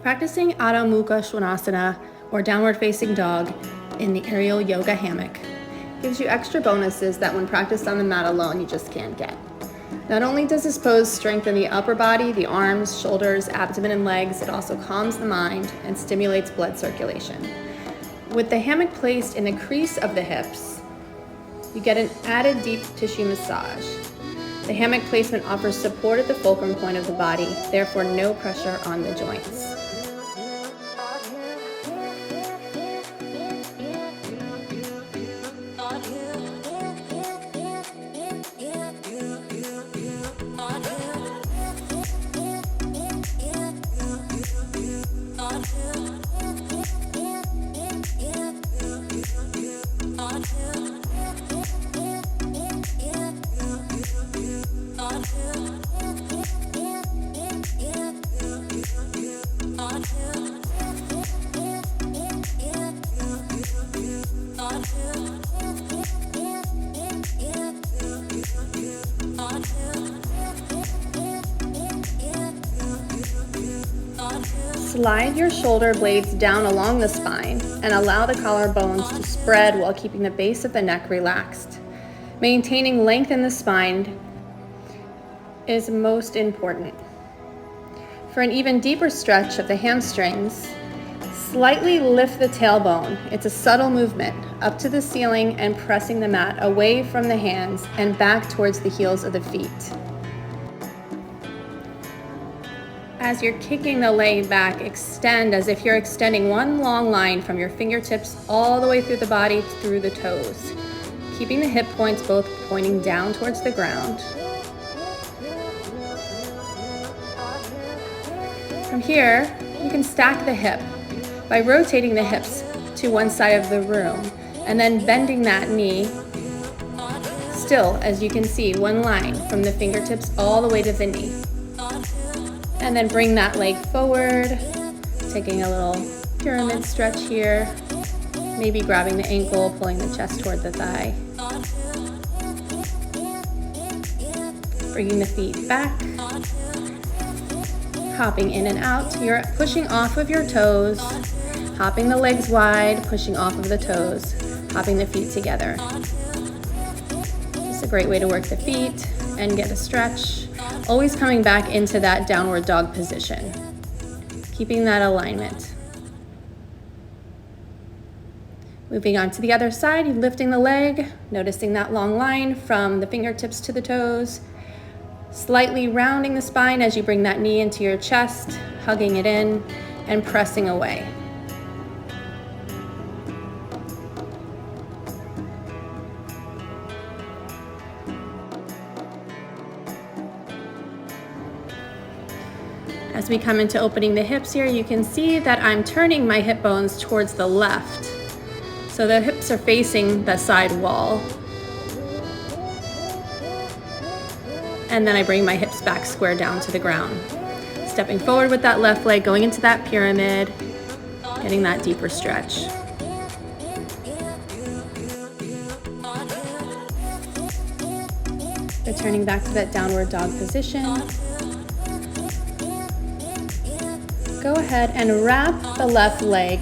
Practicing Adho Mukha Svanasana, or downward facing dog, in the aerial yoga hammock gives you extra bonuses that when practiced on the mat alone you just can't get. Not only does this pose strengthen the upper body, the arms, shoulders, abdomen, and legs, it also calms the mind and stimulates blood circulation. With the hammock placed in the crease of the hips, you get an added deep tissue massage. The hammock placement offers support at the fulcrum point of the body, therefore no pressure on the joints. Slide your shoulder blades down along the spine and allow the collarbones to spread while keeping the base of the neck relaxed. Maintaining length in the spine is most important. For an even deeper stretch of the hamstrings, slightly lift the tailbone. It's a subtle movement up to the ceiling and pressing the mat away from the hands and back towards the heels of the feet. As you're kicking the leg back, extend as if you're extending one long line from your fingertips all the way through the body through the toes, keeping the hip points both pointing down towards the ground. From here, you can stack the hip by rotating the hips to one side of the room and then bending that knee. Still, as you can see, one line from the fingertips all the way to the knee. And then bring that leg forward, taking a little pyramid stretch here, maybe grabbing the ankle, pulling the chest toward the thigh. Bringing the feet back, hopping in and out. You're pushing off of your toes, hopping the legs wide, pushing off of the toes, hopping the feet together. Just a great way to work the feet and get a stretch. Always coming back into that downward dog position, keeping that alignment. Moving on to the other side, you're lifting the leg, noticing that long line from the fingertips to the toes, slightly rounding the spine as you bring that knee into your chest, hugging it in and pressing away. As we come into opening the hips here, you can see that I'm turning my hip bones towards the left. So the hips are facing the side wall. And then I bring my hips back square down to the ground. Stepping forward with that left leg, going into that pyramid, getting that deeper stretch. Returning back to that downward dog position. Go ahead and wrap the left leg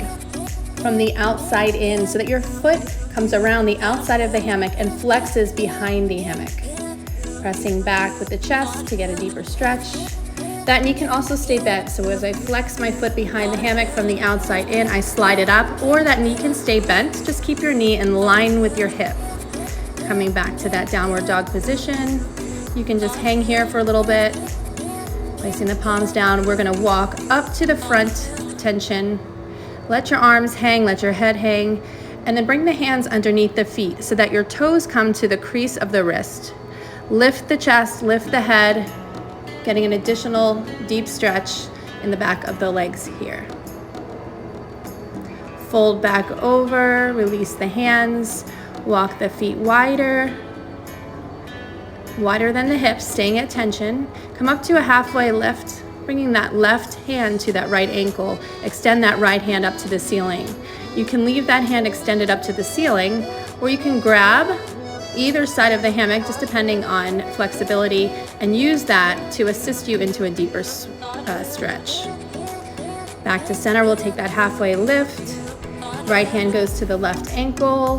from the outside in so that your foot comes around the outside of the hammock and flexes behind the hammock. Pressing back with the chest to get a deeper stretch. That knee can also stay bent, so as I flex my foot behind the hammock from the outside in, I slide it up, or that knee can stay bent. Just keep your knee in line with your hip. Coming back to that downward dog position. You can just hang here for a little bit. Placing the palms down, we're gonna walk up to the front tension. Let your arms hang, let your head hang, and then bring the hands underneath the feet so that your toes come to the crease of the wrist. Lift the chest, lift the head, getting an additional deep stretch in the back of the legs here. Fold back over, release the hands, walk the feet wider than the hips, staying at tension. Come up to a halfway lift, bringing that left hand to that right ankle. Extend that right hand up to the ceiling. You can leave that hand extended up to the ceiling, or you can grab either side of the hammock, just depending on flexibility, and use that to assist you into a deeper stretch. Back to center, we'll take that halfway lift. Right hand goes to the left ankle.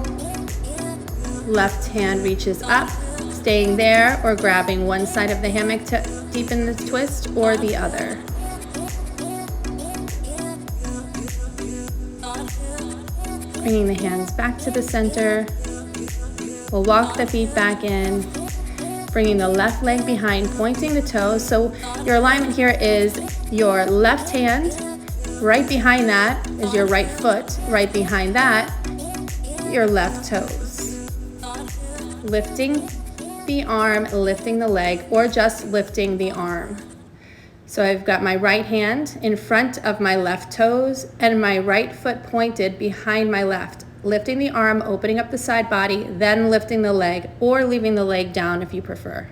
Left hand reaches up, staying there or grabbing one side of the hammock to deepen the twist or the other. Bringing the hands back to the center. We'll walk the feet back in, bringing the left leg behind, pointing the toes. So your alignment here is your left hand, right behind that is your right foot, right behind that, your left toes. Lifting the arm, lifting the leg, or just lifting the arm. So I've got my right hand in front of my left toes and my right foot pointed behind my left. Lifting the arm, opening up the side body, then lifting the leg, or leaving the leg down if you prefer.